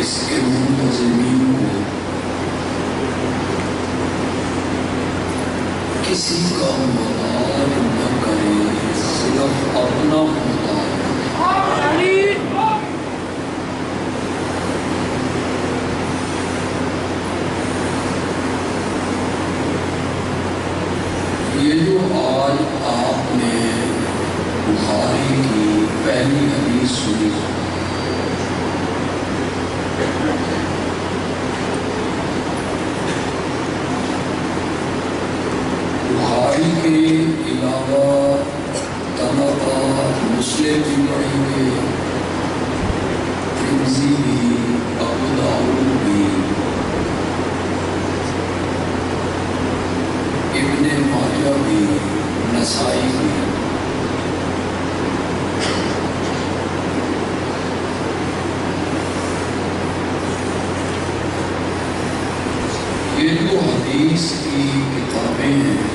اس کے منتظمین کو کسی کا محتاج نہ کرے، صرف اپنا محتاج۔ یہ جو آج آپ نے بخاری کی پہلی حدیث سنی، بخاری کے علاوہ طبقہ مسلم بھی پڑھیں گے، ترمذی بھی، ابو داؤد بھی، ابن ماجہ بھی، نسائی بھی۔ یہ جو حدیث کی کتابیں ہیں،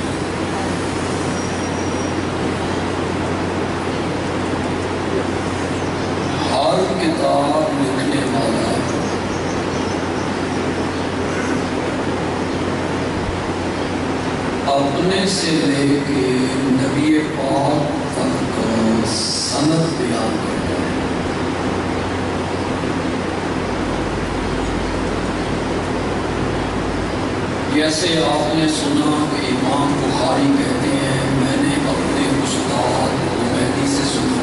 ہر کتاب لکھنے والا اپنے سے لے کے نبی پاک تک سند بیان کرتا ہے۔ جیسے آپ نے سنا کہ امام بخاری کہتے ہیں میں نے اپنے استاد حمیدی سے سنا،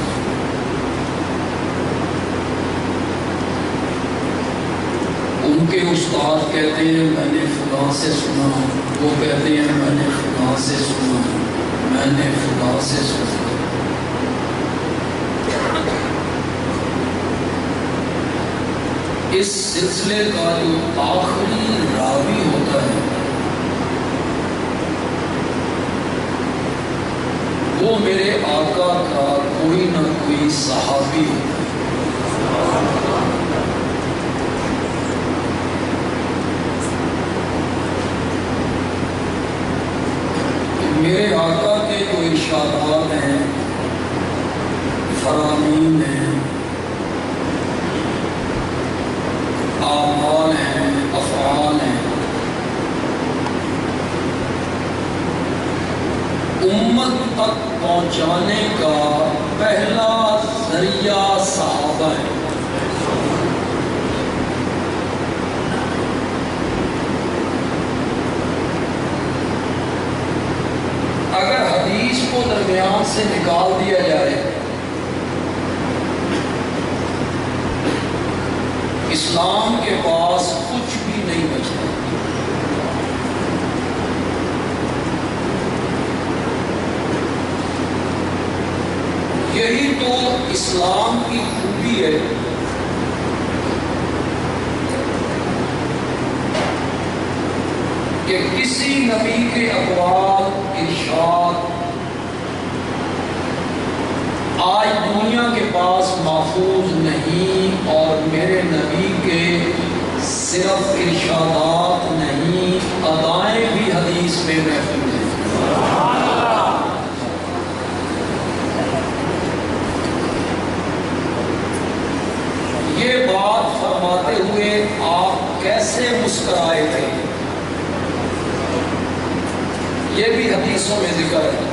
ان کے استاد کہتے ہیں میں نے فلاں سے سنا، وہ کہتے ہیں میں نے فلاں سے سنا، میں نے فلاں سے سنا۔ اس سلسلے کا جو آخری راوی ہوتا ہے وہ میرے آقا کا کوئی نہ کوئی صحابی ہوتا ہے۔ میرے آقا کے جو ارشادات ہیں، فرامین ہیں، اعمال ہیں، افعال ہیں، امت تک پہنچانے کا پہلا ذریعہ صحابہ ہے۔ اگر حدیث کو درمیان سے نکال دیا جائے، اسلام کے پاس کچھ بھی نہیں بچتا۔ یہی تو اسلام کی خوبی ہے کہ کسی نبی کے اقوال، ارشاد آج دنیا کے پاس محفوظ نہیں، اور میرے نبی کے صرف ارشادات نہیں، ادائیں بھی حدیث میں محفوظ ہیں۔ یہ بات فرماتے ہوئے آپ کیسے مسکرائے تھے، یہ بھی حدیثوں میں ذکر ہے۔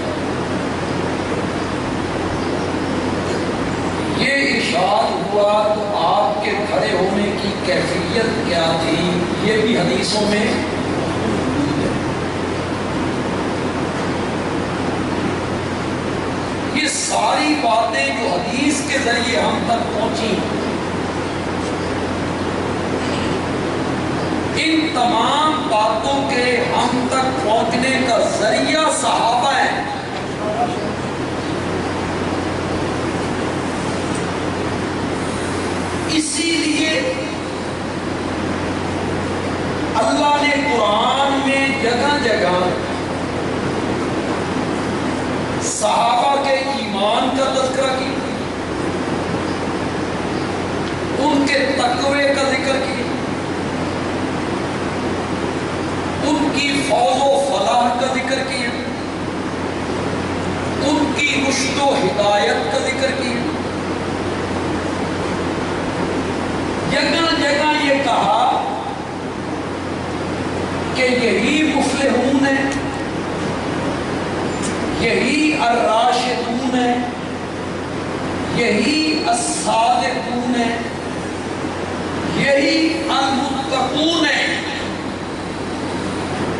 یہ ارشاد ہوا تو آپ کے کھڑے ہونے کی کیفیت کیا تھی، یہ بھی حدیثوں میں موجود ہے۔ یہ ساری باتیں جو حدیث کے ذریعے ہم تک پہنچی، ان تمام باتوں کے ہم تک پہنچنے کا ذریعہ صحابہ ہے۔ اسی لیے اللہ نے قرآن میں جگہ جگہ صحابہ کے ایمان کا تذکرہ کیا، ان کے تقوی کا ذکر کیا، ان کی فوز و فلاح کا ذکر کیا، ان کی رشد و ہدایت کا ذکر کیا۔ جگہ جگہ یہ کہ یہی مفلحون ہے، یہی الراشدون ہے، یہی الصادقون ہے، یہی المتقون ہے۔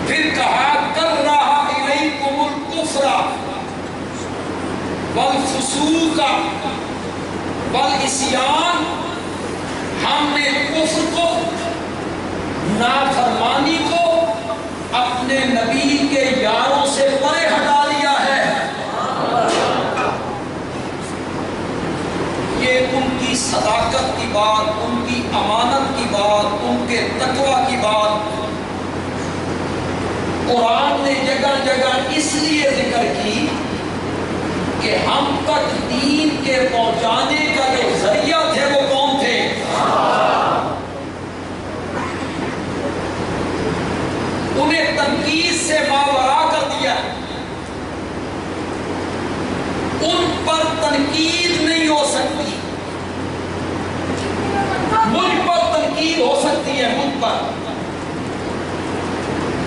پھر کہا کرہ الیکم الکفر والفسوق والعصیان، ہم نے کفر کو، نافرمانی کو اپنے نبی کے یاروں سے پرے ہٹا لیا ہے۔ یہ ان کی صداقت کی بات، ان کی امانت کی بات، ان کے تقوی کی بات قرآن نے جگہ جگہ اس لیے ذکر کی کہ ہم تک دین کے پہنچانے کا جو ذریعہ تھے وہ کون تھے؟ انہیں تنقید سے ماورا کر دیا، ان پر تنقید نہیں ہو سکتی، مجھ پر تنقید ہو سکتی ہے، مجھ پر،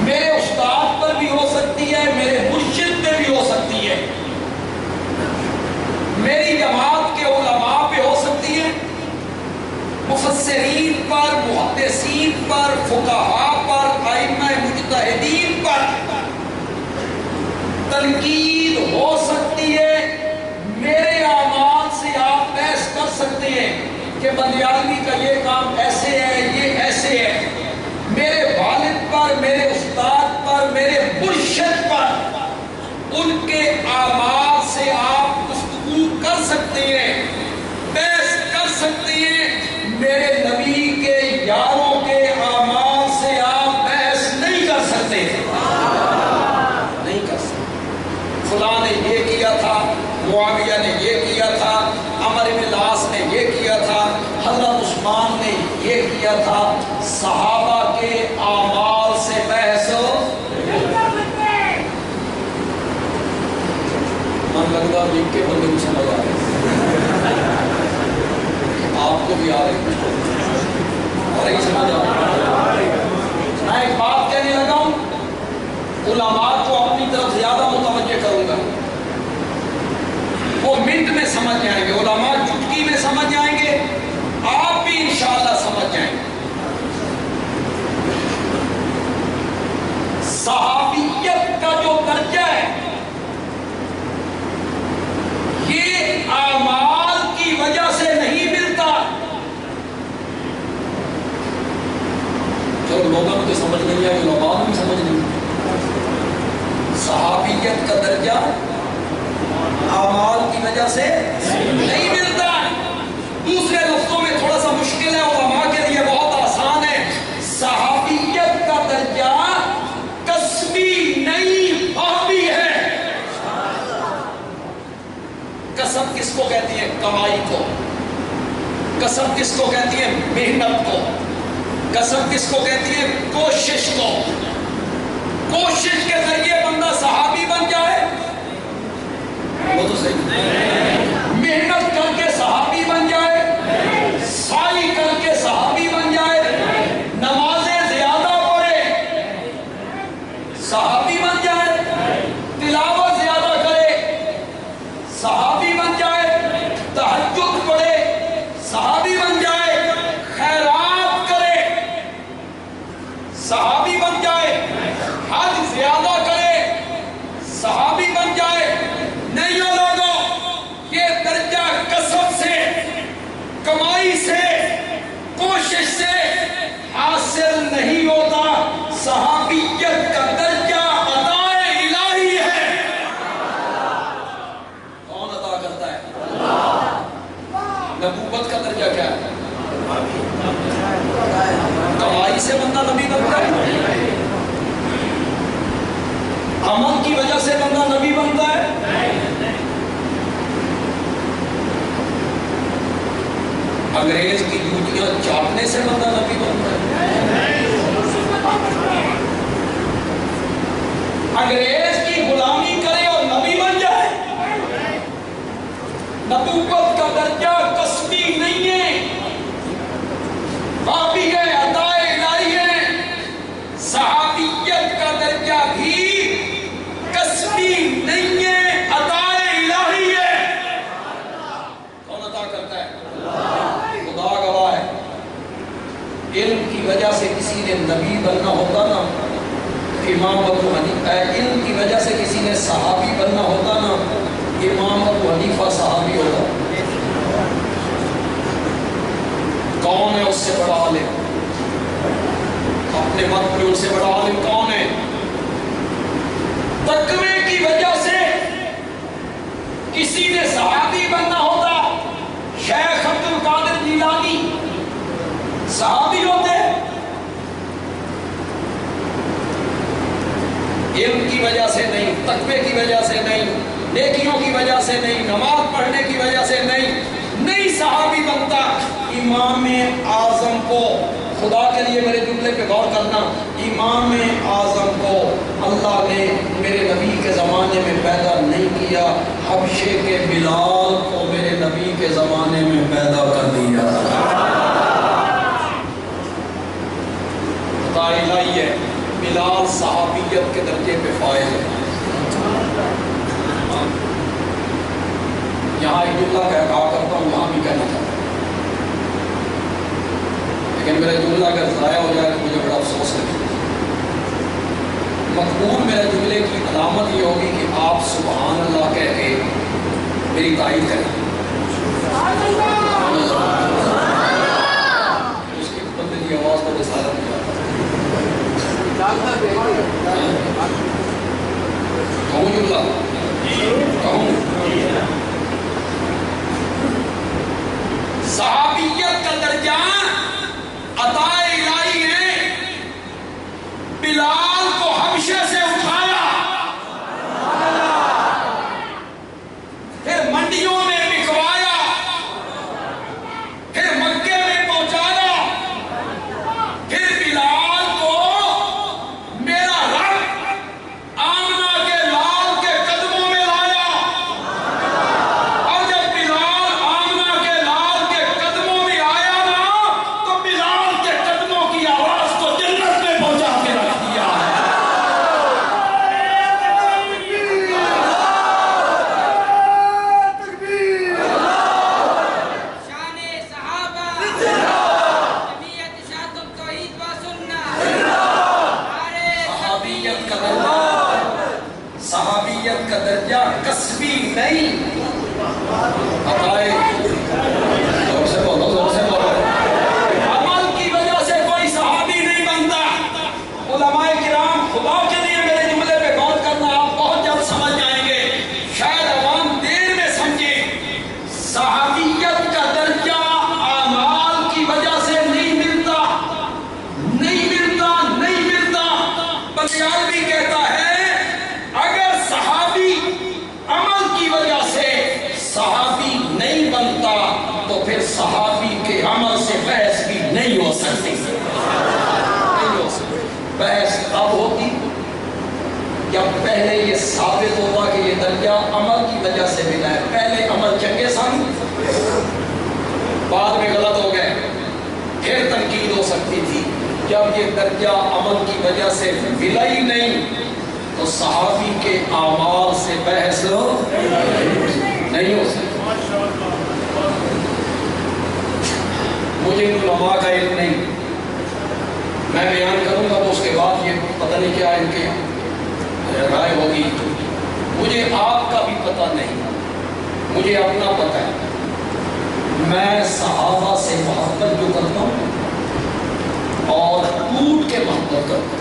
میرے استاد پر بھی ہو سکتی ہے، میرے مرشد پہ بھی ہو سکتی ہے، میری جماعت کے علماء پہ ہو سکتی ہے، مفسرین پر، محدثین پر، فقہاء پر، ائمہ مجتہدین پر تنقید ہو سکتی ہے۔ میرے اعمال سے آپ بحث کر سکتے ہیں کہ بندیالوی کا یہ کام ایسے ہے، یہ ایسے ہے۔ میرے والد پر، میرے استاد پر، میرے مرشد پر، ان کے اعمال سے آپ گفتگو کر سکتے ہیں، بحث کر سکتے ہیں۔ میرے نبی کے یاروں کے اعمال سے آپ بحث نہیں کر سکتے، نہیں کر سکتے۔ فلاں نے یہ کیا تھا، معاویہ نے یہ کیا تھا، عمر بن العاص نے یہ کیا تھا، حضرت عثمان نے یہ کیا تھا۔ صحابہ کے اعمال سے بحث من لگتا لکھ کے بندے کو سمجھ آ رہے، آپ کو بھی آ رہے اور یہ سمجھ آ رہے۔ میں ایک بات کہنے لگا ہوں، علماء کو اپنی طرف زیادہ متوجہ کروں گا، وہ منٹ میں سمجھ جائیں گے، علماء چٹکی میں سمجھ جائیں گے، آپ بھی انشاءاللہ سمجھ جائیں گے۔ صحابیت کا جو درجہ ہے یہ اعمال کی وجہ سے نہیں ملتا۔ جو لوگوں کو سمجھ نہیں آئی، علماء کو بھی سمجھ نہیں آئی۔ صحابیت کا درجہ اعمال کی وجہ سے نہیں ملتا۔ دوسرے لفظوں میں تھوڑا سا مشکل ہے، علماء کے لیے بہت آسان ہے۔ صحابیت کا درجہ کسبی نہیں، فہمی ہے۔ کسب کس کو کہتی ہے؟ کمائی کو۔ کسب کس کو کہتی ہے؟ محنت کو۔ کسب کس کو کہتی ہے؟ کوشش کو۔ کوشش کے ذریعے بندہ صحابی بن جائے، وہ تو صحیح، محنت کر کے صحابی بن جائے، سعی کر کے صحابی بن جائے، نمازیں زیادہ پڑھے صحابی بن جائے، تلاوت زیادہ کرے صحابی بن جائے، تہجد پڑھے صحابی بن جائے، خیرات کرے صحابی بن جائے، حج زیادہ کرے صحابی بن جائے۔ نہیں ہو لوگوں، یہ درجہ کسب سے، کمائی سے، کوشش سے حاصل نہیں ہوتا۔ صحابیت کا درجہ عطائے الہی ہے۔ کون عطا کرتا ہے؟ نبوت کا درجہ کیا ہے؟ کمائی سے بندہ نبی بنتا ہے، عمل کی وجہ سے بندہ نبی بنتا ہے۔ انگریز کی جوتیاں چاٹنے سے بندہ نبی بنتا ہے، انگریز کی غلامی کرے اور نبی بن جائے۔ نبوت کا درجہ کسبی نہیں ہے، باقی ہے عطائے الہی ہے۔ صحابیت علم کی وجہ سے کسی نے نبی بننا ہوتا نا، امام ابو حنیفہ، علم کی وجہ سے کسی نے صحابی بننا ہوتا نا، امام ابو حنیفہ صحابی ہوتا۔ کون ہے اس سے بڑا عالم؟ اپنے وقت میں ان سے بڑا عالم کون ہے؟ تقوی کی وجہ سے کسی نے صحابی بننا ہوتا، شیخ عبد القادر جیلانی صحابی ہوتے۔ علم کی وجہ سے نہیں، تقوی کی وجہ سے نہیں، نیکیوں کی وجہ سے نہیں، نماز پڑھنے کی وجہ سے نہیں صحابی بنتا۔ امام اعظم کو، خدا کے لیے میرے جملے پہ غور کرنا، امام اعظم کو اللہ نے میرے نبی کے زمانے میں پیدا نہیں کیا، حبشے کے بلال کو میرے نبی کے زمانے میں پیدا کر دیا۔ خدا الہی ہے، بلال صحابیت کے درجے پہ فائز ہے۔ یہاں ایک جملہ کہا کرتا ہوں، یہاں بھی کہنا چاہتا ہوں، لیکن میرا جملہ اگر ضائع ہو جائے تو مجھے بڑا افسوس ہے۔ مقبول میرے جملے کی علامت یہ ہوگی کہ آپ سبحان اللہ کہہ کے میری تائید کریں۔ اس کی بندے کی آواز کو رسالت نہیں آتا۔ کہوں جملہ کہوں، صحابیت کا درجہ عطا الہی ہے۔ بلال کو حبشے سے اٹھایا، پھر منڈیوں میں بکوایا، پھر مکے میں پہنچایا، پھر بلال کو میرا رب آمنہ کے لال کے قدموں میں لایا، اور جب بلال آمنہ کے لال کے قدموں میں آیا نا تو بلال کے قدموں کی آواز کو جنت میں پہنچا کے رکھ دیا ہے۔ شان صحابہ، جمعیت اشاعت التوحید و سنہ، صحابیت کا درجہ، صحابیت کا درجہ کسبی نہیں، عطائے زور سے بولو، زور سے بولو۔ عمل کی وجہ سے کوئی صحابی نہیں بنتا۔ علماء کرام، خدا کے لیے میرے جملے پہ غور کرنا، آپ بہت جلد سمجھ جائیں گے، شاید عوام دیر میں سمجھے۔ صحابیت کا درجہ اعمال کی وجہ سے نہیں ملتا، نہیں ملتا، نہیں ملتا۔ بندیالوی کہتا ہے اگر صحابی عمل کی وجہ سے صحابی نہیں بنتا تو پھر صحابی کے عمل سے بحث بھی نہیں ہو سکتی۔ نہیں ہو سکتی۔ بحث اب ہوتی جب پہلے یہ ثابت ہوتا کہ یہ درجہ عمل کی وجہ سے ملا ہے۔ پہلے عمل چنگے سن، بعد میں غلط ہو گئے، پھر تنقید ہو سکتی تھی۔ جب یہ درجہ عمل کی وجہ سے ملا ہی نہیں تو صحابی کے اعمال سے بحث نہیں ہو سکتی۔ مجھے علماء کا علم نہیں، میں بیان کروں گا تو اس کے بعد یہ پتہ نہیں کیا ان کے رائے ہوگی۔ مجھے آپ کا بھی پتہ نہیں، مجھے اپنا پتہ ہے۔ میں صحابہ سے محبت جو کرتا ہوں اور ٹوٹ کے محبت کرتا ہوں۔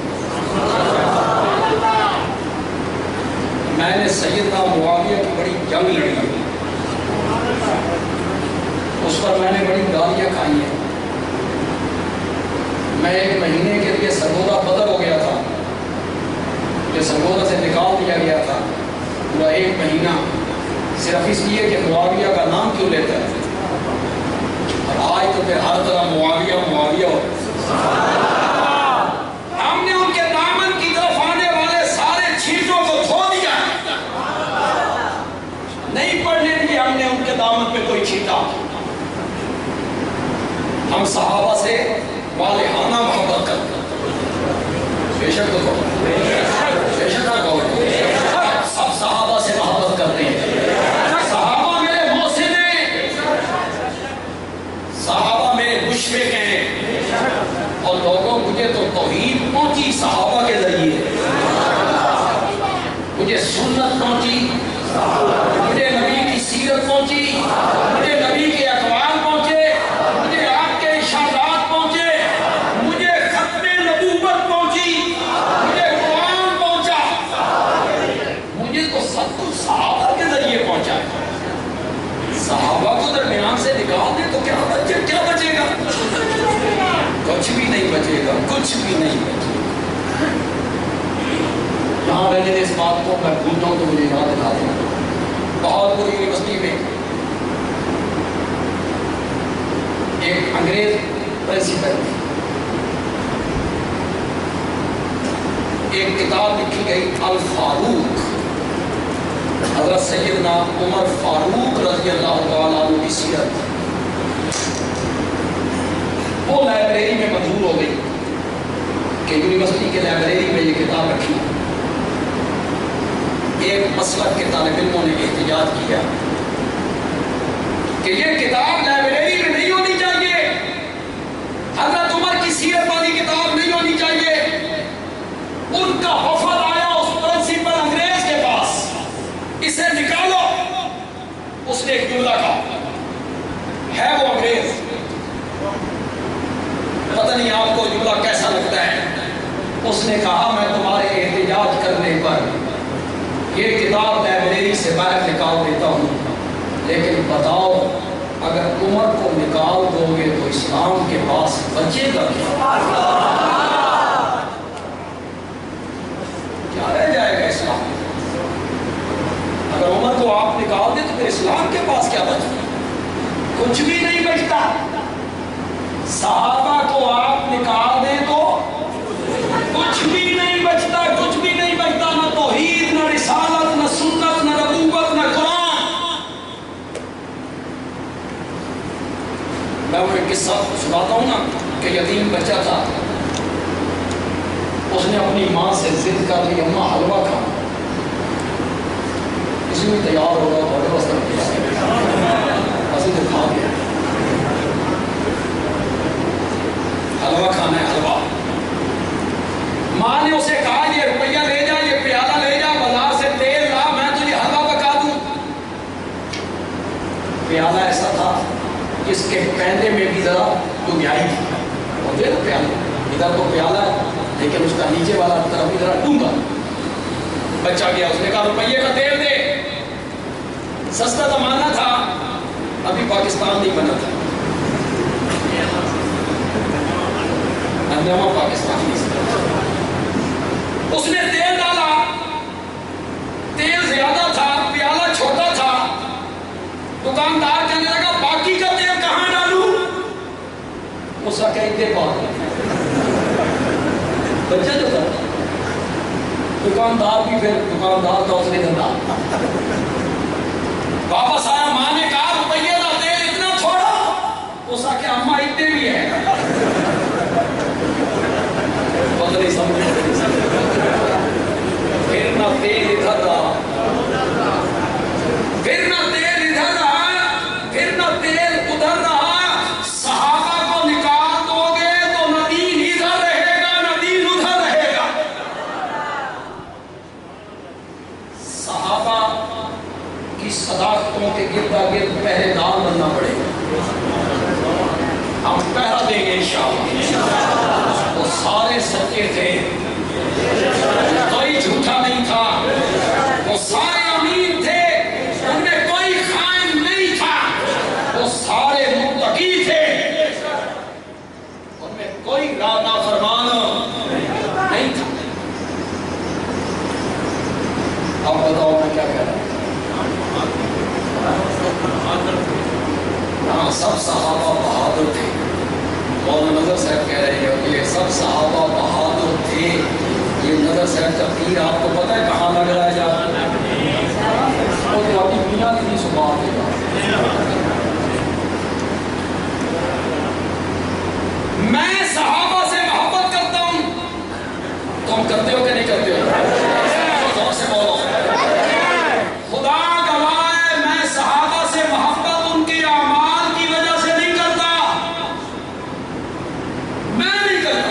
میں نے سیدنا معاویہ کی بڑی جنگ لڑی ہے، اس پر میں نے بڑی گالیاں کھائی ہیں۔ میں ایک مہینے کے لیے سرگودا بدر ہو گیا تھا، جو سرگودا سے نکال دیا گیا تھا، پورا ایک مہینہ صرف اس لیے کہ معاویہ کا نام کیوں لیتا ہے۔ اور آج تو پھر ہر طرح معاویہ معاویہ ہو۔ ہم نے ان کے دامن کی طرف آنے والے سارے چھینٹوں کو دھو دیا، نہیں پڑھنے دیے ہم نے ان کے دامن پہ کوئی چھینٹا۔ ہم صحابہ سے والہانہ محبت کرتے ہیں، بے شک تو بے شک سب صحابہ سے محبت کرتے ہیں۔ صحابہ میرے محسن ہیں، صحابہ میرے مشفق ہیں، پہنچی صحابہ کے ذریعے، مجھے سنت پہنچی، مجھے نبی کی سیرت پہنچی، مجھے نبی کے اقوال پہنچے، مجھے آپ کے ارشادات پہنچے، مجھے ختم نبوت پہنچی، مجھے قرآن پہنچا، مجھے تو سب کچھ صحابہ کے ذریعے پہنچا ہے۔ صحابہ کو درمیان سے نکال دے تو کیا بچے گا؟ کچھ بھی نہیں بچے گا، کچھ بھی نہیں بچے گا۔ یہاں رہنے اس بات کو میں بھولتا ہوں تو مجھے یاد دلا دیں، بہت بڑی یونیورسٹی میں ایک انگریز پرنسپل تھی، ایک کتاب لکھی گئی الفاروق، حضرت سیدنا عمر فاروق رضی اللہ تعالیٰ عنہ کی سیرت، وہ لائبریری میں منظور ہو گئی کہ یونیورسٹی کے لائبریری میں یہ کتاب رکھی۔ ایک مسلک کے طالب علموں نے احتجاج کیا کہ یہ کتاب لائبریری میں نہیں ہونی چاہیے، حضرت عمر کی سیرت والی کتاب نہیں ہونی چاہیے۔ ان کا وفد آیا اس پرنسپل انگریز کے پاس، اسے نکالو۔ اس نے ایک جملہ کہا، ہے وہ انگریز، پتہ نہیں آپ کو جملہ کیسا لگتا ہے، اس نے کہا میں تمہارے احتجاج کرنے پر یہ کتاب لائبریری سے باہر نکال دیتا ہوں، لیکن بتاؤ اگر عمر کو نکال دو گے تو اسلام کے پاس بچے گا کیا رہ جائے گا اسلام؟ اگر عمر کو آپ نکال دیں تو پھر اسلام کے پاس کیا بچے گا؟ کچھ بھی نہیں بچتا۔ صحابہ کو آپ نکال دیں تو کچھ بھی نہیں بچتا، کچھ بھی نہیں بچتا، نہ توحید، نہ رسالت، نہ سنت، نہ نبوت، نہ قرآن۔ میں وہ ایک قصہ سناتا ہوں نا کہ یتیم بچہ تھا، اس نے اپنی ماں سے ضد کر لی اماں حلوہ کھا، اس میں تیار ہوگا بڑے وسط تو کھا گیا، حلوہ کھانا ہے حلوہ۔ ماں نے اسے کہا یہ روپیہ لے جا، یہ پیالہ لے جا، بازار سے تیل لا، میں تجھے حلوہ پکا دوں۔ پیالہ ایسا تھا جس کے پہنے میں بھی ذرا ڈوبیائی تھی، اور دے دو پیالہ، ادھر تو پیالہ ہے لیکن اس کا نیچے والا طرف بھی ذرا ڈوبا۔ بچہ گیا، اس نے کہا روپیے کا تیل دے۔ سستا زمانہ تھا، ابھی پاکستان نہیں بنا تھا، پاکستان نہیں سکتا۔ اس نے تیل ڈالا، تیل زیادہ تھا، پیالہ چھوٹا تھا۔ دکاندار کہنے لگا باقی کا تیل کہاں ڈالوں؟ اس کا کہتے بات بچہ جو تھا، دکاندار بھی پھر دکاندار تھا، اس نے دھندا واپس آیا، ماں نے کہا روپیے کا تیل اتنا تھوڑا؟ اس کا کہ اماں اتنے بھی ہے، نہیں سمجھے۔ پھر نہ تیل ادھر رہا، پھر نہ تیل ادھر رہا، پھر نہ تیل ادھر رہا۔ صحابہ کو نکال دو گے تو نہ دین ادھر رہے گا نہ دین ادھر رہے گا۔ صحابہ کی صداقتوں کے گردا گرد پہرے دار بننا پڑے گا، ہم پہرا دیں گے انشاءاللہ۔ وہ سارے سچے تھے، کوئی جھوٹا نہیں تھا، وہ سارے امین تھے، ان میں کوئی خائن نہیں تھا، وہ سارے متقی تھے، ان میں کوئی نافرمان نہیں تھا۔ اب بتاؤ میں کیا کہہ رہا ہوں؟ ہاں، سب صحابہ بہادر تھے۔ مولانا نظر صاحب کہہ رہے ہیں یہ سب صحابہ بہادر تھے۔ یہ نظر صاحب کا پیر آپ کو پتہ ہے کہاں لگ رہا ہے؟ جب میاں کی صبح دے گا، میں صحابہ سے محبت کرتا ہوں، تم کرتے ہو کہ نہیں کرتے ہو؟ زور سے بولو۔ خدا گواہ ہے میں صحابہ سے محبت ان کے اعمال کی وجہ سے نہیں کرتا، میں نہیں کرتا،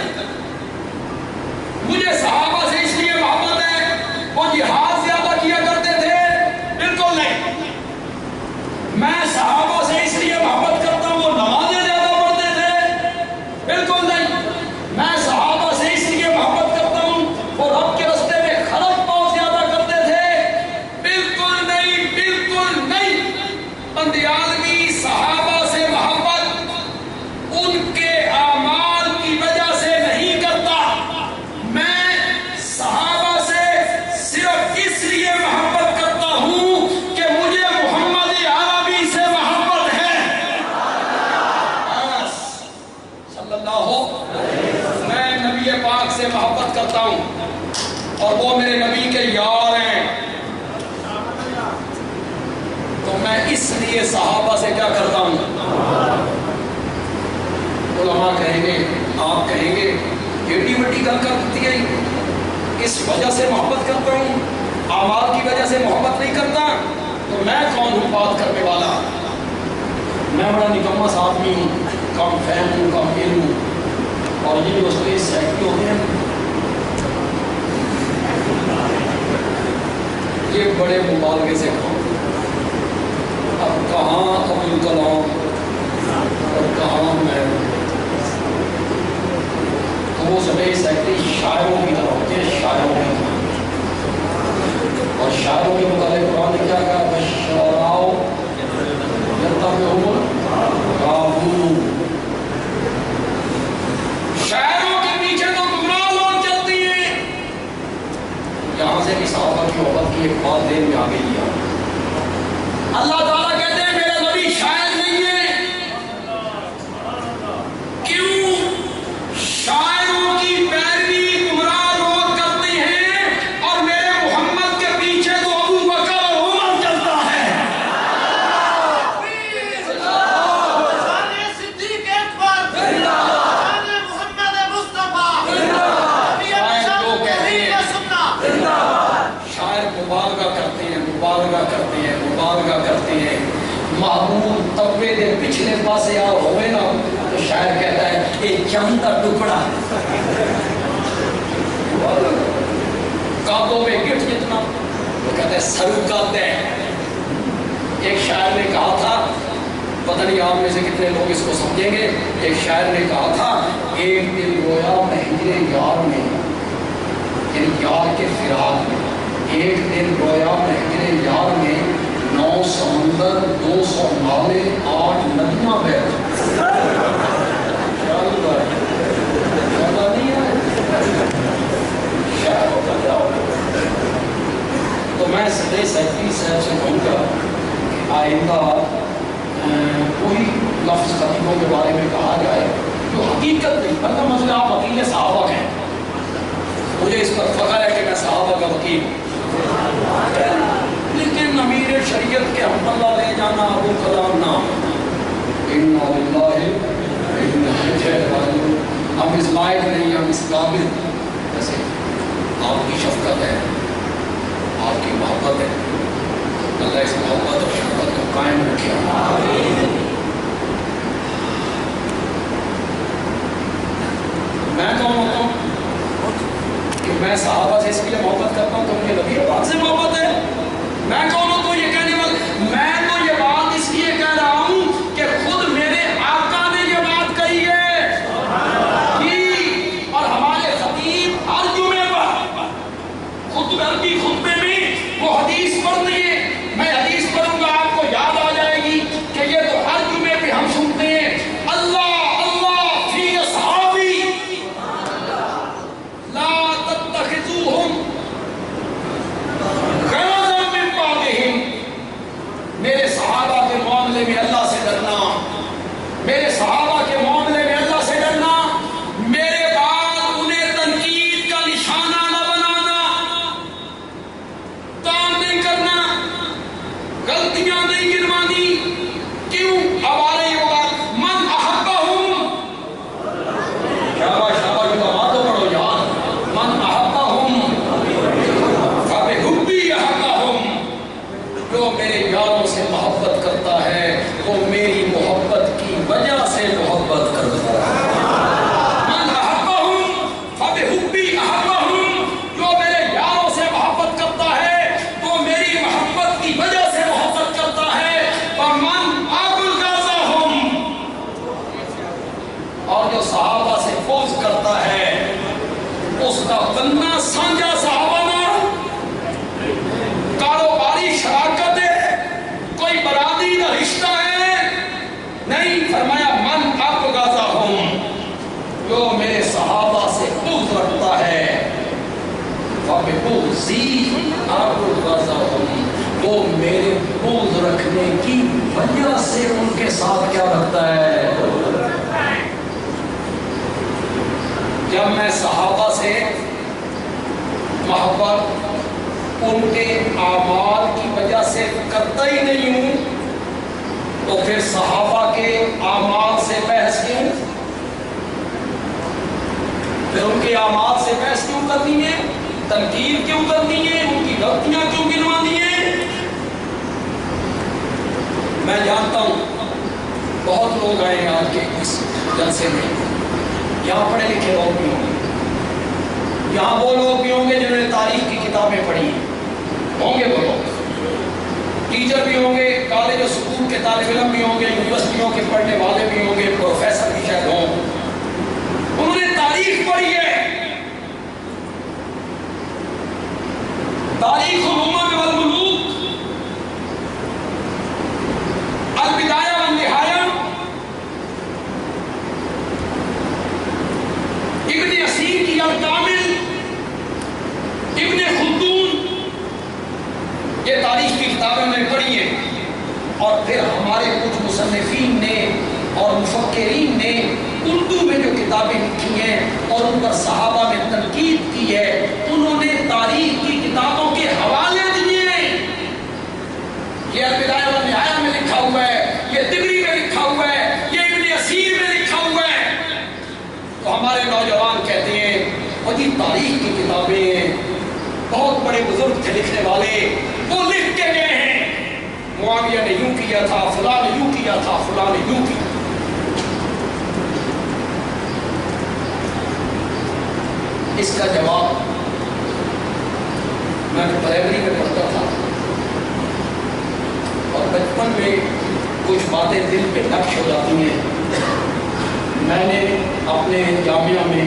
میں نبی پاک سے محبت کرتا ہوں اور وہ میرے نبی کے یار ہیں، تو میں اس لیے صحابہ سے کیا کرتا ہوں؟ علماء کہیں گے، آپ کہیں گے ایڈی وڈی گل کر دیتی ہے، اس وجہ سے محبت کرتا ہوں، اعمال کی وجہ سے محبت نہیں کرتا، تو میں کون ہوں بات کرنے والا؟ میں بڑا نکما سا آدمی ہوں، کم فہم ہوں، کم علم ہوں، اور یہ جو اس کے سیکٹری ہوتے ہیں یہ بڑے مبالغے سے کھاؤ۔ اب کہاں ابوال کلام اور کہاں میں، تو وہ سبھی سیکٹری شاعروں کی طرح ہوتے ہیں، شاعروں کی طرح، اور شاعروں کے متعلق قرآن نے کیا کہا؟ بشراؤ یتبعہم الغاوون، شاعروں کے پیچھے تو گمراہ لوگ چلتی ہیں۔ یہاں سے بھی صحابہ کی محبت کی ایک بات دین میں آ گئی ہے۔ اللہ تعالیٰ کہتے ہیں میرا نبی شاعر نہیں ہے، کیوں؟ شاعروں کی پیروی گمراہ لوگ کرتے ہیں اور میرے محمد کے پیچھے تو ابو بکر اور عمر چلتا ہے۔ صدیق اکبر، محمد مصطفیٰ، شاعر مبالغہ کرتے ہیں، مبالغہ کرتے ہیں، مبالغہ کرتے ہیں۔ محمود تبے دے پچھلے پاسے آ ہوئے نا تو شاعر کہتا ہے یہ چند کا ٹکڑا، کاتوں میں گٹ جتنا، وہ کہتا ہے سرو قد ہے۔ ایک شاعر نے کہا تھا، پتہ نہیں آپ میں سے کتنے لوگ اس کو سمجھیں گے، ایک شاعر نے کہا تھا ایک دن رویا میں ہجر یار میں، یعنی یار کے فراق میں، ایک دن رویا میں ہجر یار میں، 9 سمندر 200 نالے 8 ندیاں بہہ نہیں ہے شاعروں کا کیا ہوگا۔ تو میں صدی سیکٹری صاحب سے کہوں گا کہ آئندہ کوئی لفظ خطیبوں کے بارے میں کہا جائے جو حقیقت نہیں، مطلب مسئلہ آپ وکیل صحابہ ہیں، مجھے اس پر فخر ہے کہ میں صحابہ کا وکیل ہوں، لیکن امیر شریعت کے ہم اللہ لے جانا ابو کلام نام، اِنَّا لِلَّهِ وَإِنَّا إِلَيْهِ رَاجِعُونَ، ہم اس لائق نہیں، ہم اس قابل، جیسے آپ کی شفقت ہے، آپ کی محبت ہے، اللہ اس محبت اور شفقت کو قائم رکھے۔ میں کون ہوتا ہوں کہ میں صحابہ سے اس لیے محبت کرتا ہوں کہ ان کے نبی پاک سے محبت ہے؟ میں کون ہوں تو یہ کہنے والا؟ میں تو یہ بات اس لیے کہہ رہا ہوں کہ خود میرے آقا نے یہ بات کہی ہے، اور ہمارے خطیب ہر جمعے پر عربی خطبے میں وہ حدیث پڑھتے ہیں، میں حدیث پڑھوں گا آپ کو یاد آ جائے گی کہ یہ تو ہر جمعے پہ ہم سنتے ہیں، اللہ اللہ فی اصحابی لا تتخذوہم غرضا من بعدہم، میرے صحابہ کے معاملے میں اللہ سے ڈرنا، میرے صحابہ کے معاملے میں اللہ سے ڈرنا، میرے بعد انہیں تنقید کا نشانہ نہ بنانا، کام نہیں کرنا، غلطیاں نہیں گنوانی۔ کیوں؟ اب آ رہی وہ بات، من احبہم، شاباش شاباش، جو باتوں پڑھو یار، من احبہم فبحبی احبہم، جو میرے یاروں سے محبت کرتا ہے وہ میری محبت کی وجہ سے محبت کرتا ہے۔ من احبہم فبحبی احبہم، جو میرے یاروں سے محبت کرتا ہے وہ میری محبت کی وجہ سے محبت کرتا ہے۔ ومن ابغضہم، اور جو صحابہ سے بغض کرتا ہے اس کا بننا سانجا صحابہ نہ، کاروباری شراکت ہے، کوئی برادری نہ رشتہ ہے، نہیں، فرمایا من ابغضہم، جو میرے صحابہ سے بغض رکھتا ہے، فبغضی ابغضہم، وہ میرے بغض رکھنے کی وجہ سے ان کے ساتھ کیا رکھتا ہے؟ جب میں صحابہ سے محبت ان کے اعمال کی وجہ سے کرتا ہی نہیں ہوں تو پھر صحابہ کے اعمال سے بحث کیوں؟ پھر ان کے اعمال سے بحث کیوں کرنی ہے؟ تنقید کیوں کرنی ہے؟ ان کی غلطیاں کیوں گنوانی ہیں؟ میں جانتا ہوں بہت لوگ آئے ہیں آج کے اس جلسے میں، یہاں پڑھے لکھے لوگ بھی ہوں گے، یہاں وہ لوگ بھی ہوں گے جنہوں نے تاریخ کی کتابیں پڑھی ہیں، ہوں گے وہ لوگ، ٹیچر بھی ہوں گے، کالج اور سکول کے طالب علم بھی ہوں گے، یونیورسٹیوں کے پڑھنے والے بھی ہوں گے، پروفیسر بھی شاید ہوں، انہوں نے تاریخ پڑھی ہے، تاریخ الامم والملوک، البدایہ والنہایہ، ابن اسیر کی الکامل، ابن خلدون، یہ تاریخ کی کتابیں میں پڑھی ہیں، اور پھر ہمارے کچھ مصنفین نے اور مفکرین نے اردو میں جو کتابیں لکھی ہیں اور ان پر صحابہ میں تنقید کی ہے، انہوں نے تاریخ کی کتابوں کے حوالے دیے ہیں، یہ البدایہ والنہایہ میں لکھا ہوا ہے، یہ طبری میں لکھا ہوا ہے، یہ ابن اسیر میں لکھا ہوا ہے۔ تو ہمارے نوجوان کہتے ہیں وہ جی تاریخ کی کتابیں ہیں، بہت بڑے بزرگ تھے لکھنے والے، وہ لکھ کے گئے ہیں معاویہ نے یوں کیا تھا، فلاں نے یوں کیا تھا، فلاں نے یوں کیا۔ اس کا جواب میں پرائمری میں پڑھتا تھا اور بچپن میں کچھ باتیں دل پہ نقش ہو جاتی ہیں۔ میں نے اپنے جامعہ میں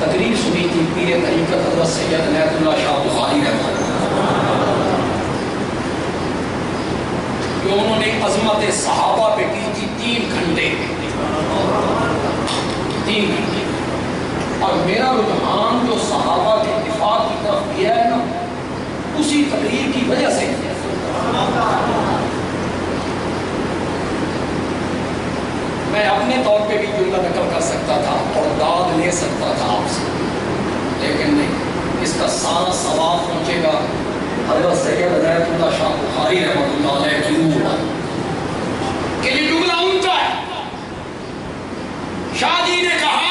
تقریر سنی تھی پیر طریقت حضرت سید عنایت اللہ شاہ بخاری رحمہ اللہ، جو انہوں نے عظمت صحابہ پہ کی تھی 3 گھنٹے، اور میرا رجحان جو صحابہ کے دفاع کی طرف گیا ہے نا، اسی تقریر کی وجہ سے میں اپنے طور پہ بھی جملہ نقل کر سکتا تھا اور داد لے سکتا تھا آپ سے، لیکن نہیں، اس کا سارا ثواب پہنچے گا حضرت سید عنایت اللہ شاہ بخاری رحمۃ اللہ علیہ کی روح پر کہ یہ جملہ ان کا ہے۔ شاہ جی نے کہا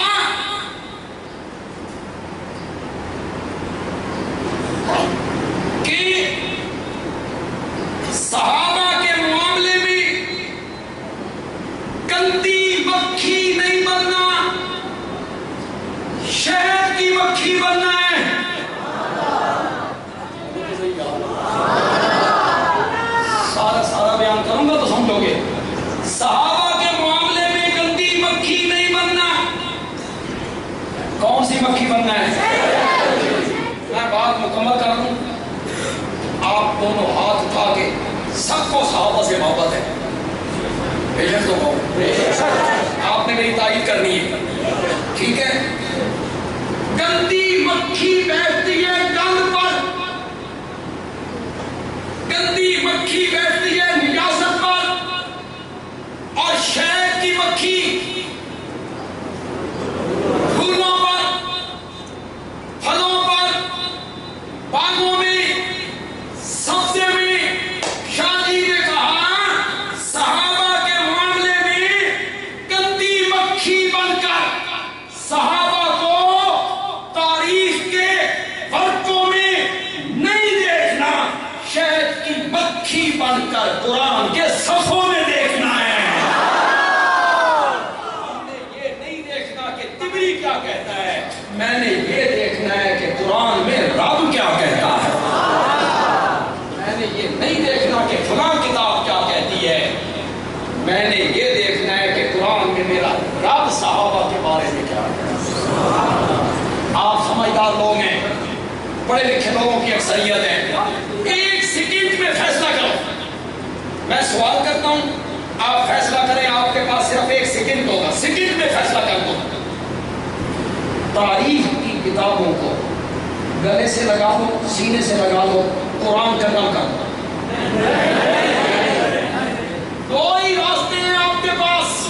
کہ صحابہ کے معاملے میں گندی مکھی نہیں بننا، شہد کی مکھی بننا ہے۔ سارا بیان کروں گا تو سمجھو گے۔ صحابہ کے معاملے میں گندی مکھی نہیں بننا۔ کون سی مکھی بننا ہے؟ میں بات مکمل کر دوں، آپ دونوں ہاتھ اٹھا کے سب کو صحابہ سے محبت ہے، پیشنٹ تو کہو، آپ نے میری تائید کرنی ہے، ٹھیک ہے؟ گندی مکھی بیٹھتی ہے گند پر، گندی مکھی بیٹھتی ہے نجاست پر، اور شہد کی مکھی پھولوں پر، پھلوں پر، باغوں میں، سبزے میں۔ شاہ جی نے کہا صحابہ کے معاملے میں گندی مکھی بن کر صحابہ کو تاریخ کے ورقوں میں نہیں دیکھنا، شہد کی مکھی بن کر قرآن کے صفوں میں دیکھنا ہے۔ ہم نے یہ نہیں دیکھنا کہ طبری کیا کہتا ہے، میں نے یہ دیکھنا ہے کہ قرآن میں رب کیا کہتا ہے۔ میں نے یہ نہیں دیکھنا کہ فلاں کتاب کیا کہتی ہے، میں نے یہ دیکھنا ہے کہ قرآن میں میرا رب صحابہ کے بارے میں کیا کہتا ہے۔ آپ سمجھدار لوگ ہیں، پڑھے لکھے لوگوں کی اکثریت ہے، ایک سیکنڈ میں فیصلہ کرو۔ میں سوال کرتا ہوں، آپ فیصلہ کریں، آپ کے پاس صرف ایک سیکنڈ ہوگا، سیکنڈ میں فیصلہ کر دو۔ تاریخ کی کتابوں کو گلے سے لگا دو، سینے سے لگا دو، قرآن کا نام کر دو۔ دو ہی راستے ہیں آپ کے پاس،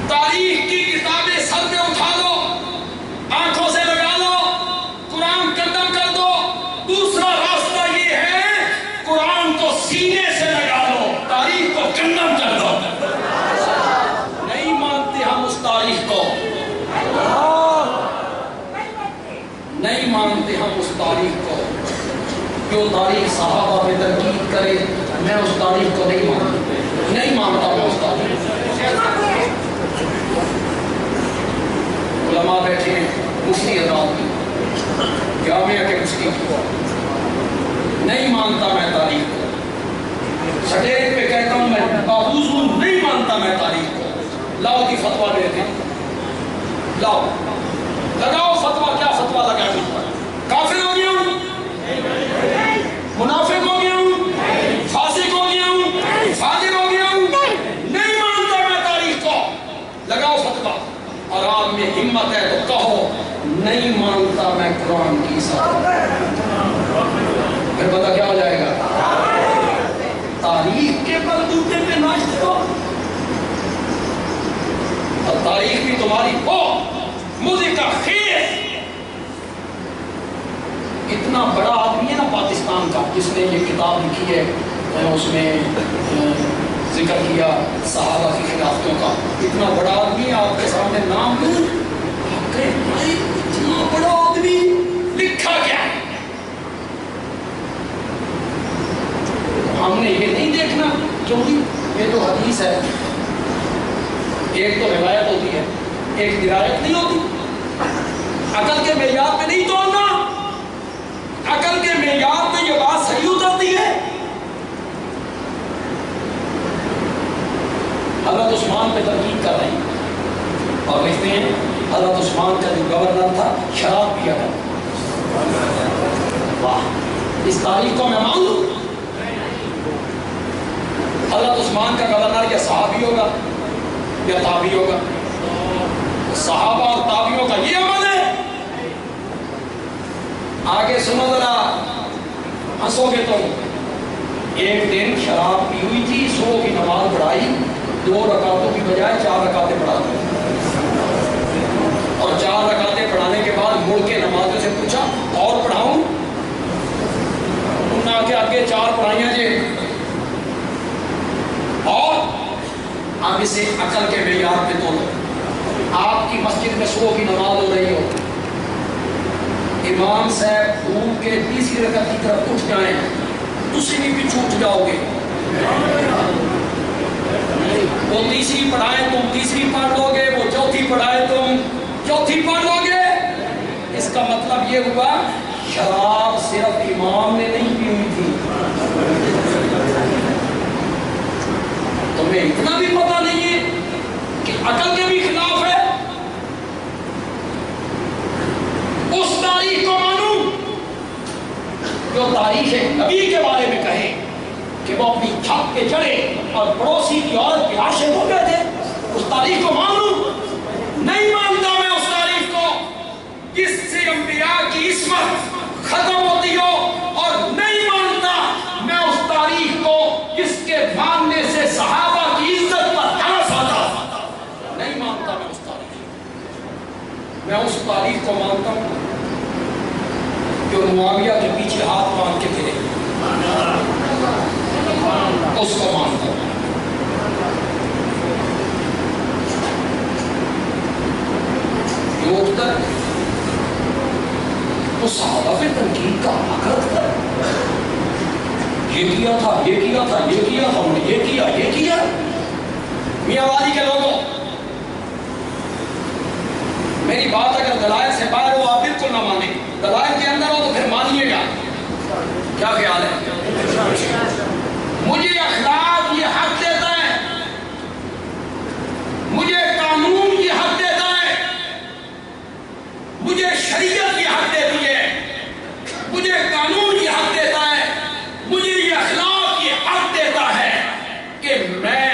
تاریخ کی کتابیں سر پہ اٹھا لو جو تاریخ صحابہ پہ تنقید کرے میں اس تاریخ کو نہیں مانتا میں اس تاریخ. علماء بیٹھے ہیں مفتی حضرات کی جامعہ کے مفتی نہیں مانتا میں تاریخ کو. سٹیج پہ کہتا ہوں میں بابوز ہوں نہیں مانتا میں تاریخ کو. لاؤ کی فتویٰ دیتے ہیں لاؤ لگاؤ فتویٰ. کیا فتویٰ لگائے مجھ پر؟ کافر ہو گیا ہوں منافق ہو گیا ہوں فاسق ہو گیا ہوں فاجر ہو گیا ہوں نہیں مانتا میں تاریخ کو. لگاؤ فتویٰ. اور آپ میں ہمت ہے تو کہو نہیں مانتا میں قرآن کی ساتھ. پھر پتہ کیا ہو جائے گا؟ تاریخ کے بلبوتے پہ ناشتے ہو اور تاریخ بھی تمہاری ہو مجھے کا خیز. اتنا بڑا آدمی ہے نا پاکستان کا جس نے یہ کتاب لکھی ہے اس میں ذکر کیا صحابہ کی خلافتوں کا. اتنا بڑا آدمی آپ کے سامنے نام لوں اتنا بڑا آدمی لکھا کیا. ہم نے یہ نہیں دیکھنا کیونکہ یہ جو حدیث ہے ایک تو روایت ہوتی ہے ایک درایت نہیں ہوتی. عقل کے معیار پہ نہیں توڑنا. عقل کے معیار پہ یہ بات صحیح اترتی ہے. حضرت عثمان پہ تنقید کر رہے ہیں اور لکھتے ہیں حضرت عثمان کا جو گورنر تھا شراب پیا کرتا. واہ اس تاریخ کو میں مانوں. حضرت عثمان کا گورنر کیا صحابی ہوگا یا تابعی ہوگا؟ صحابہ اور تابعیوں کا یہ عمل ہے. آگے سنو ذرا ہنسو گے تم. ایک دن شراب پی ہوئی تھی صبح کی نماز پڑھائی 2 رکعتوں کی بجائے 4 رکعتیں پڑھا دی اور 4 رکعتیں پڑھانے کے بعد مڑ کے نمازوں سے پوچھا اور پڑھاؤں؟ انہوں نے آگے آگے 4 پڑھائیاں جی اور اب اسے عقل کے معیار پہ تولو. آپ کی مسجد میں صبح کی نماز ہو رہی ہو امام صاحب گھوم کے 30 رکعت کی طرف اٹھ جائیں تسی بھی پیچھے اٹھ جاؤ گے. وہ تیسری پڑھائیں تم تیسری پڑھ لو گے وہ چوتھی پڑھائیں تم چوتھی پڑھ لو گے. اس کا مطلب یہ ہوا شراب صرف امام نے نہیں پی ہوئی تھی. تمہیں اتنا بھی پتہ نہیں ہے کہ عقل کے بھی خلاف ہے. اس تاریخ کو مانوں جو تاریخ نبی کے بارے میں کہے کہ وہ اپنی چھت پہ چڑھے اور پڑوسی کی عورت کے عاشق ہو گئے تھے. اس تاریخ کو مانوں نہیں مانتا میں اس تاریخ کو جس سے انبیاء کی عصمت ختم ہوتی ہو. اور نہیں مانتا میں اس تاریخ کو جس کے ماننے سے صحابہ کی عزت پر ٹھاس آتا. نہیں مانتا میں اس تاریخ. میں اس تاریخ کو مانتا ہوں جو معاویہ کے پیچھے ہاتھ باندھ کے پھرے اس کو مانتا ہوں. جو اٹھتا ہے وہ صحابہ پہ تنقید کا حق کر یہ کیا تھا یہ کیا تھا یہ کیا تھا انہوں نے یہ کیا. میاں والی کے لوگوں میری بات اگر دلائل سے باہر ہو آپ بالکل نہ مانیں. دلائل کے اندر ہو تو پھر مانیے گا. کیا خیال ہے؟ مجھے اخلاق یہ حق دیتا ہے مجھے قانون یہ حق دیتا ہے مجھے شریعت یہ حق دیتی ہے مجھے قانون یہ حق دیتا ہے مجھے یہ اخلاق یہ حق دیتا ہے کہ میں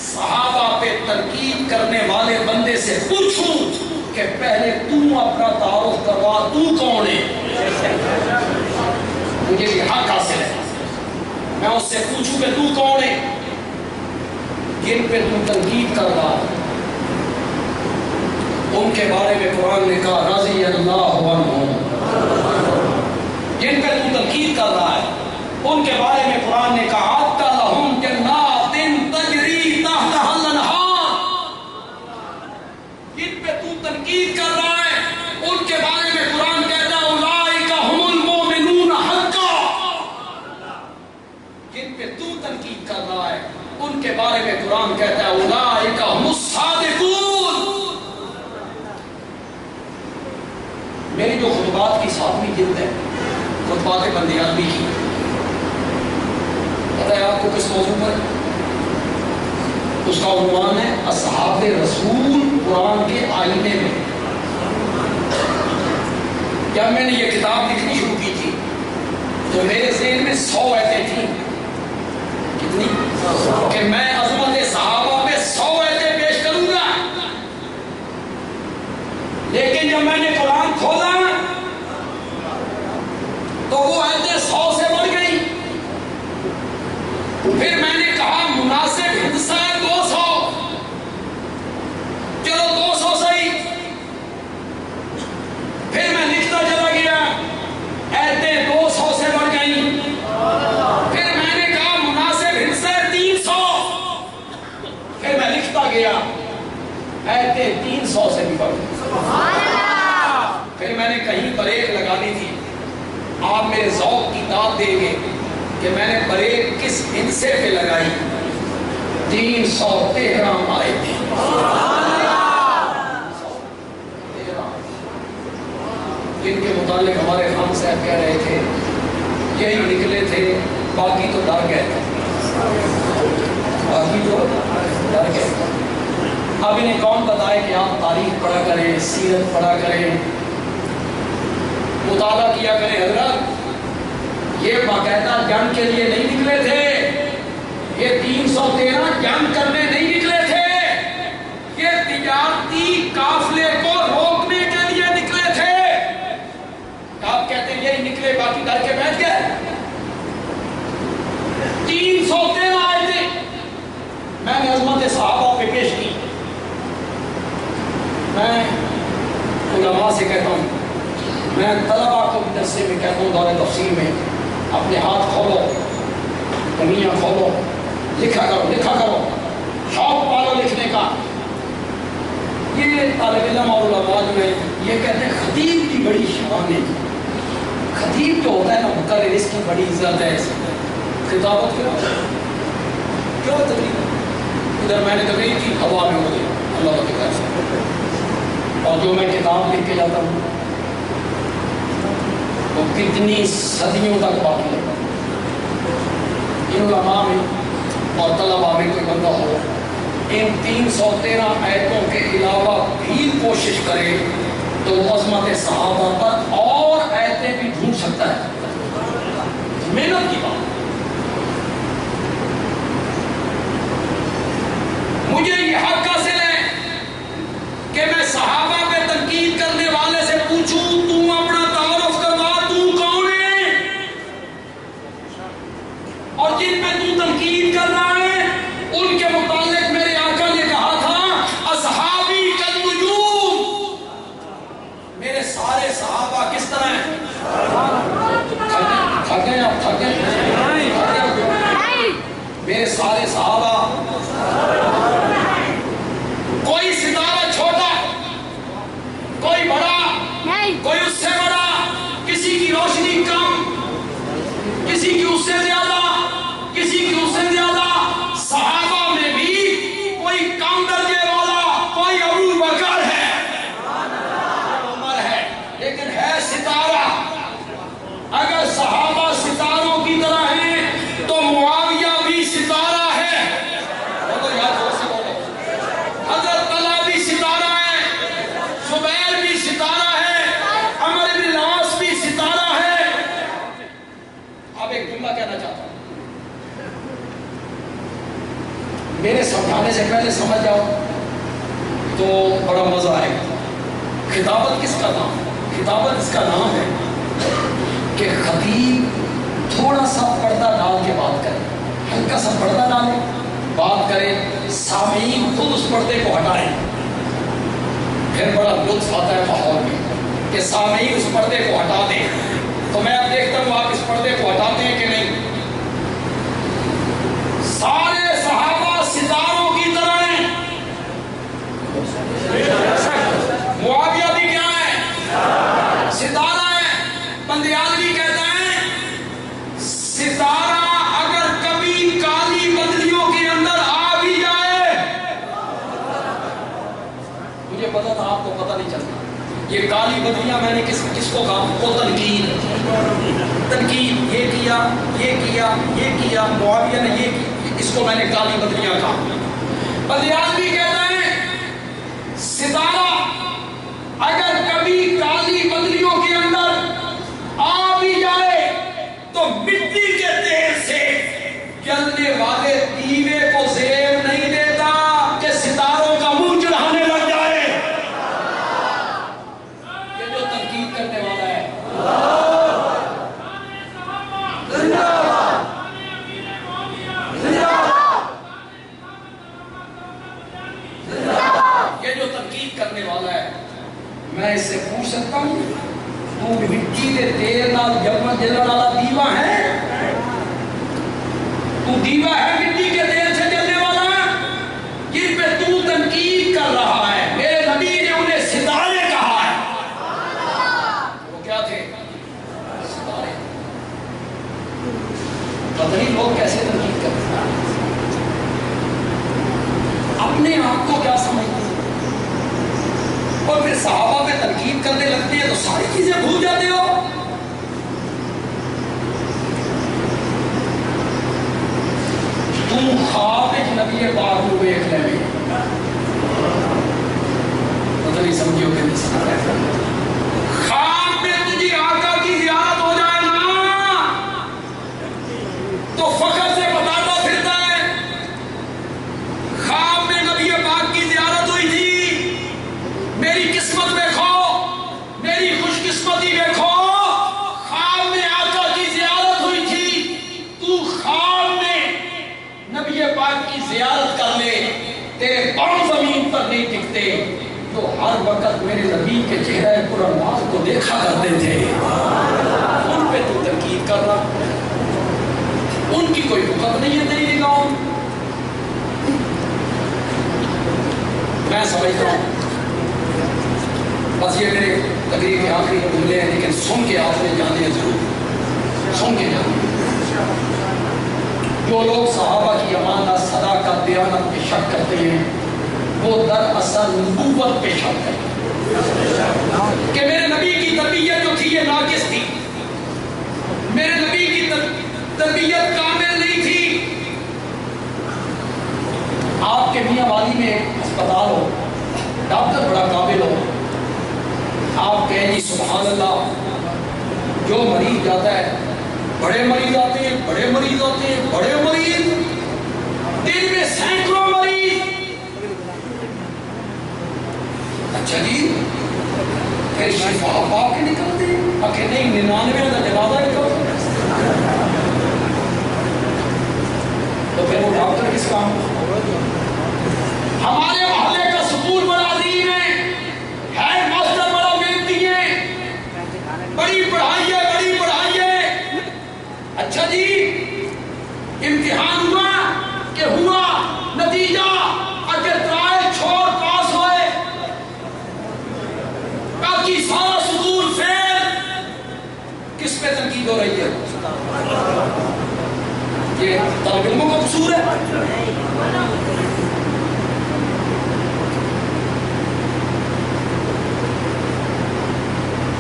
صحابہ پہ تنقید کرنے والے بندے سے پوچھوں کہ پہلے تو اپنا تعارف کروا تو کون ہے. مجھے یہ حق حاصل ہے میں اس سے پوچھوں کہ تو کون ہے. جن پہ تو تنقید کر رہا ان کے بارے میں قرآن نے کہا رضی اللہ عنہم. جن پہ تو تنقید کر رہا ہے ان کے بارے میں قرآن نے کہا اعدَّ لَهُمْ جَنَّاتٍ تَجْرِی تَحْتَهَا الْأَنْہَارُ. جن پہ تو تنقید کر رہا ہے ان کے بارے میں قرآن کہتا ہے اولئک هم المؤمنون حقا. میری جو خطبات کی 7ویں جلد ہے خطبات بندیالوی کی، پتہ ہے آپ کو کس موضوع پر؟ اس کا عنوان ہے اصحاب رسول قرآن کے آئینے میں۔ جب میں نے یہ کتاب لکھنی شروع کی تھی تو میرے ذہن میں 100 آیتیں تھیں۔ کتنی؟ کہ میں عظمت صحابہ میں 100 آیتیں پیش کروں گا، لیکن جب میں نے قرآن کھولا تو وہ آیتیں 100 سے بڑھ گئی۔ پھر میں نے کہا مناسب حصہ ہے 200، چلو 200 صحیح۔ پھر میں لکھتا چلا گیا، آیتیں 200 سے بڑھ گئی۔ پھر میں نے کہا مناسب حصہ ہے 300، پھر میں لکھتا گیا، آیتیں 300 سے بھی بڑھ گئی۔ پھر میں نے کہیں بریک لگانی تھی، آپ میرے ذوق کی داد دیں گے کہ میں نے بریک کس حصے پہ لگائی؟ 313 آیتیں۔ جن کے متعلق ہمارے خان صاحب کہہ رہے تھے یہی نکلے تھے، باقی تو ڈر گئے تھے، باقی تو ڈر گئے تھے۔ اب انہیں کون بتائے کہ آپ تاریخ پڑھا کریں، سیرت پڑھا کریں، مطالعہ کیا کریں۔ حضرت یہ باقاعدہ جنگ کے لیے نہیں نکلے تھے، یہ 313 جنگ کرنے نہیں نکلے تھے، یہ تجارتی قافلے کو روکنے کے لیے نکلے تھے۔ آپ کہتے ہیں یہی نکلے باقی ڈر کے بیٹھ گئے۔ 313 آیتیں میں نے عظمت صحابہ پہ پیش کی۔ میں علماء سے کہتا ہوں، میں طلباء کو بھی درسے میں کہتا ہوں، دور تفسیر میں اپنے ہاتھ کھولو، کمیاں کھولو، لکھا کرو، شوق پالو لکھنے کا۔ یہ طالب علم اور علماء جو ہیں یہ کہتے ہیں خطیب کی بڑی شان ہے، خطیب جو ہوتا ہے نا مقرر، اس کی بڑی عزت ہے۔ خطابت کیوں تقریر؟ ادھر میں نے تقریر کی، ہوا میں ہو گئی اللہ کے گھر سے، اور جو میں کتاب لکھ کے جاتا ہوں وہ کتنی صدیوں تک باقی ہے۔ ان علماء میں اور طلباء میں کوئی بندہ ہو ان 313 آیتوں کے علاوہ بھی کوشش کرے تو وہ عظمت صحابہ پر اور آیتیں بھی ڈھونڈ سکتا ہے۔ محنت کی بات۔ مجھے یہ حق حاصل ہے کہ میں صحابہ پہ تنقید کرنے والے سے پوچھوں تو اپنا تعارف کروا، تو کون ہے؟ اور جن پہ تو تنقید کر رہا ہے ان کے متعلق میرے آقا نے کہا تھا اصحابی کالنجوم، میرے سارے صحابہ کس طرح ہیں؟ تھک گئے آپ؟ تھک گئے؟ میرے سارے صحابہ، کوئی ستارہ چھوٹا، کوئی بڑا، کوئی اس سے بڑا، کسی کی روشنی کم، کسی کی اس سے زیادہ، کسی کی اس سے زیادہ۔ صحابہ میں بھی کوئی کم درجے والا، کوئی ابو بکر ہے، عمر ہے، لیکن ہے ستارہ۔ اگر صحابہ ستاروں کی طرح ہیں تو معاویہ بھی ستارہ ہے۔ بولو یاد ہو سے بولو، حضرت طلحہ بھی ستارہ ہے، زبیر بھی ستارہ ہے، عمر بن العاص بھی ستارہ ہے۔ اب ایک جملہ کہنا چاہتا ہوں، میرے سمجھانے سے پہلے سمجھ جاؤ تو بڑا مزہ آئے گا۔ خطابت کس کا نام ہے؟ خطابت اس کا نام ہے کہ خطیب تھوڑا سا پردہ ڈال کے بات کرے، ہلکا سا پردہ ڈالے، بات کرے، سامعین خود اس پردے کو ہٹائیں، پھر بڑا لطف آتا ہے ماحول میں کہ سامعین اس پردے کو ہٹا دیں۔ تو میں اب دیکھتا ہوں آپ اس پردے کو ہٹاتے ہیں کہ نہیں۔ سارے صحابہ ستاروں کی طرح ہیں۔ معاویہ بھی کیا ہے؟ ستارہ ہے۔ بندیالوی کہتا ہے ستارہ اگر کبھی کالی بدلیوں کے اندر آ بھی جائے، مجھے پتا تھا آپ کو پتہ نہیں چلتا، یہ کالی بدلیاں میں نے کس کو کہا؟ وہ تنقید، تنقید، یہ کیا یہ کیا یہ کیا، معاویہ نے یہ کیا، اس کو میں نے کالی بدلیاں کہا۔ بدیان بھی کہتا ہے ستارہ اگر کبھی کالی بدلیوں کے اندر آ بھی جائے تو مٹی کے تیل سے جلنے والے دیوے کو زیب نہیں دیتا کہ ستاروں کا منہ چڑھانے لگ جائے۔ یہ جو تنقید کرنے والا ہے، یہ جو تنقید کرنے والا ہے، میں اس سے پوچھ سکتا ہوں تو مٹی کے تیل نال جلنے والا دیوا ہے؟ تو دیوا ہے مٹی کے تیل سے جلنے والا جن پہ تو تنقید کر رہا ہے؟ میرے نبی نے انہیں ستارے کہا ہے۔ وہ کیا تھے؟ ستارے۔ پتہ نہیں لوگ کیسے تنقید کرتے ہیں، اپنے آپ کو کیا سمجھتے ہیں، اور پھر صحابہ پہ تنقید کرنے لگتے ہیں تو ساری چیزیں بھول جاتے ہو۔ تم خواب نبی پاک کو دیکھ لے بھی پتہ نہیں سمجھو کہ نہیں سمجھو، خواب میں تجھے آقا کی زیارت ہو جائے نا تو فخر سے بتاتا پھرتا ہے خواب میں نبی پاک کی زیارت ہوئی تھی، میری قسمت دیکھو، میری خوش قسمتی دیکھو، خواب میں آقا کی زیارت ہوئی تھی، تو خواب میں نبی پاک کی زیارت کر لے، تیرے پاؤں زمین پر نہیں ٹکتے۔ تو ہر وقت میرے نبی کے چہرے پر انوار کو دیکھا کرتے تھے، ان پہ تو تنقید کر رہا، ان کی کوئی حکم نہیں ہے تیری نگاہوں۔ میں سمجھتا ہوں بس یہ میرے تقریر کے آخری جملے ہیں، لیکن سن کے آپ نے جانے ضرور، سن کے جانے۔ جو لوگ صحابہ کی امانت، صداقت، دیانت پہ شک کرتے ہیں وہ دراصل نبوت پہ شک کرتے ہیں کہ میرے نبی کی تربیت جو تھی یہ ناقص تھی، میرے نبی کی تربیت کامل نہیں تھی۔ آپ کے میاں والی میں اسپتال ہو، ڈاکٹر بڑا قابل ہو، آپ کہیں جی سبحان اللہ، جو مریض جاتا ہے، بڑے مریض آتے ہیں، بڑے مریض آتے ہیں، بڑے مریض، دن میں سینکڑوں مریض، اچھا جی پھر شفا پا کے نکلتے ہیں، آخر نہیں 99 کا جنازہ نکلتا، تو پھر وہ ڈاکٹر کس کام؟ ہمارے محلے کا سکول بڑا عظیم ہے، ہیڈ ماسٹر بڑا محنتی ہے، بڑی پڑھائی ہے، بڑی پڑھائی ہے، اچھا جی امتحان ہوا کہ ہوا، نتیجہ اگر ٹرائل چھوڑ پاس ہوئے، باقی سارا سکول فیل، کس پہ تنقید ہو رہی ہے؟ یہ طالب علموں کا قصور ہے۔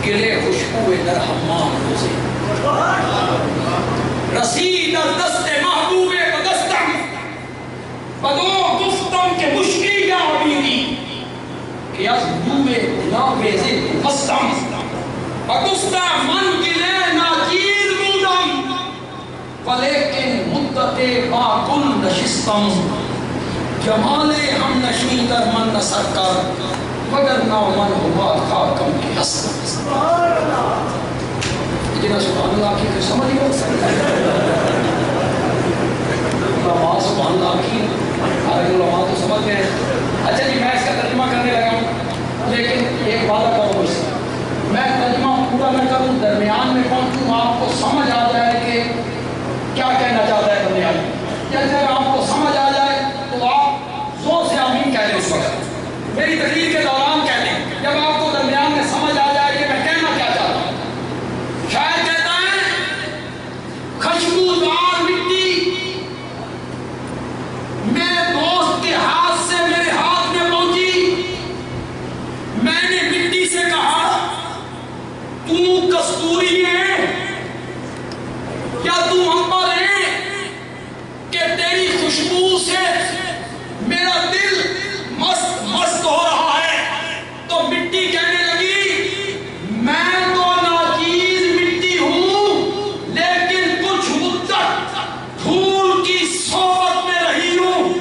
گلے خوشبو در حمام روزے، رسید از دست محبوب بدستم، بدو گفتم که مشکی یا عبیری، که از بوم ناویزه مستم، بگفتم من گله ناچیز بودم، ولیکن مدت با گل نشستم، جمال ہم نشین در من نصر کر، مگر نامن ہوا خاکم کی حسن۔ جنہا سبحان اللہ کی تو سمجھ گئے علماء سبحان اللہ کی، علماء تو سمجھ گئے۔ اچھا جی میں اس کا ترجمہ کرنے لگا ہوں، لیکن ایک وعدہ کروں مجھ سے، میں ترجمہ پورا نہ کروں، درمیان میں پہنچوں، آپ کو سمجھ آ جائے کہ کیا کہنا چاہتا ہے بنیاد، جب آپ کو سمجھ آ جائے تو آپ زور سے آمین کہہ لیں، اس وقت میری تقریر کے دوران کہہ لیں، جب آپ کو درمیان میں سمجھ آ جائے کہ میں کہنا کیا چاہتا ہوں۔ شاید کہتا ہے خوشبودار مٹی میرے دوست کے ہاتھ سے میرے ہاتھ میں پہنچی، میں نے مٹی سے کہا کیا تو ہم پر ہے کہ تیری خوشبو سے میرا دل مست مست ہو رہا ہے؟ تو مٹی کہنے لگی میں تو ناچیز مٹی ہوں، لیکن کچھ مدت پھول کی صحبت میں رہی ہوں۔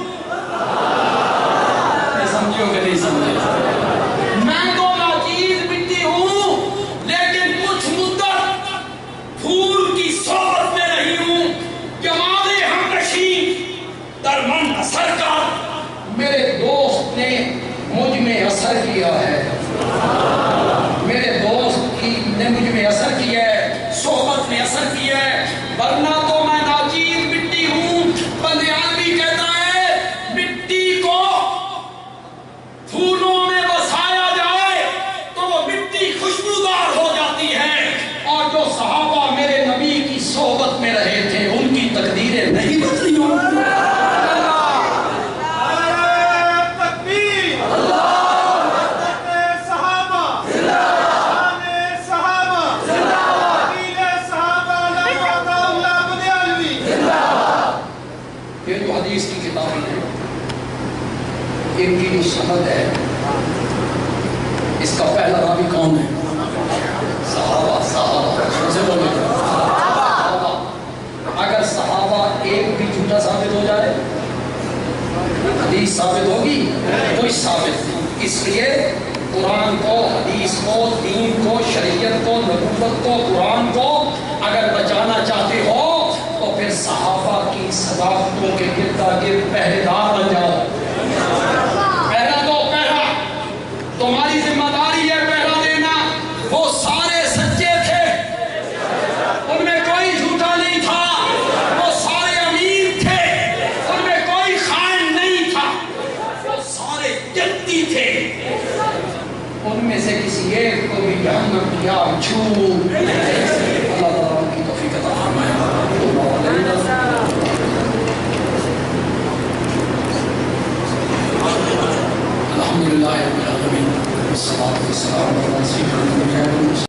سمجھو کہ نہیں سمجھے؟ میں تو ناچیز مٹی ہوں، لیکن کچھ مدت پھول کی صحبت میں رہی ہوں۔ جمال ہمنشین درمن اثر کا میرے دوست نے مجھ میں اثر کیا ہے، میرے دوست نے مجھ میں اثر کیا ہے، صحبت میں اثر کیا ہے، ورنہ تو میں ناچیز مٹی ہوں۔ بندیالوی کہتا ہے مٹی کو پھولوں میں بسایا جائے تو وہ مٹی خوشبودار ہو جاتی ہے، اور جو صحابہ میرے نبی کی صحبت میں رہے تھے ان کی تقدیریں نہیں بدلی ہوں۔ یہ جو حدیث کی کتابیں ہیں ان کی جو سند ہے، اس کا پہلا راوی کون ہے؟ صحابہ۔ سے بولے صحابہ۔ اگر صحابہ ایک بھی جھوٹا ثابت ہو جائے حدیث ثابت ہوگی؟ کوئی ثابت نہیں۔ اس لیے قرآن کو، حدیث کو، دین کو، شریعت کو، نبوت کو، قرآن کو اگر بچانا چاہتے ہو تو پھر صحابہ کی صداقتوں کے گرد گرد پہرے دار بن جاؤ۔ پہرا دو، پہرا تمہاری ذمہ داری ہے، پہرا دینا۔ وہ سارے سچے تھے، ان میں کوئی جھوٹا نہیں تھا، وہ سارے امین تھے، ان میں کوئی خائن نہیں تھا، وہ سارے جنتی تھے، ان میں سے کسی ایک کو بھی جہنم کی آگ چھو اللہ تعالیٰ کی توفیق عطا فرمائے۔ الحمدللہ رب العالمین، والصلاة والسلام علی سیدنا محمد۔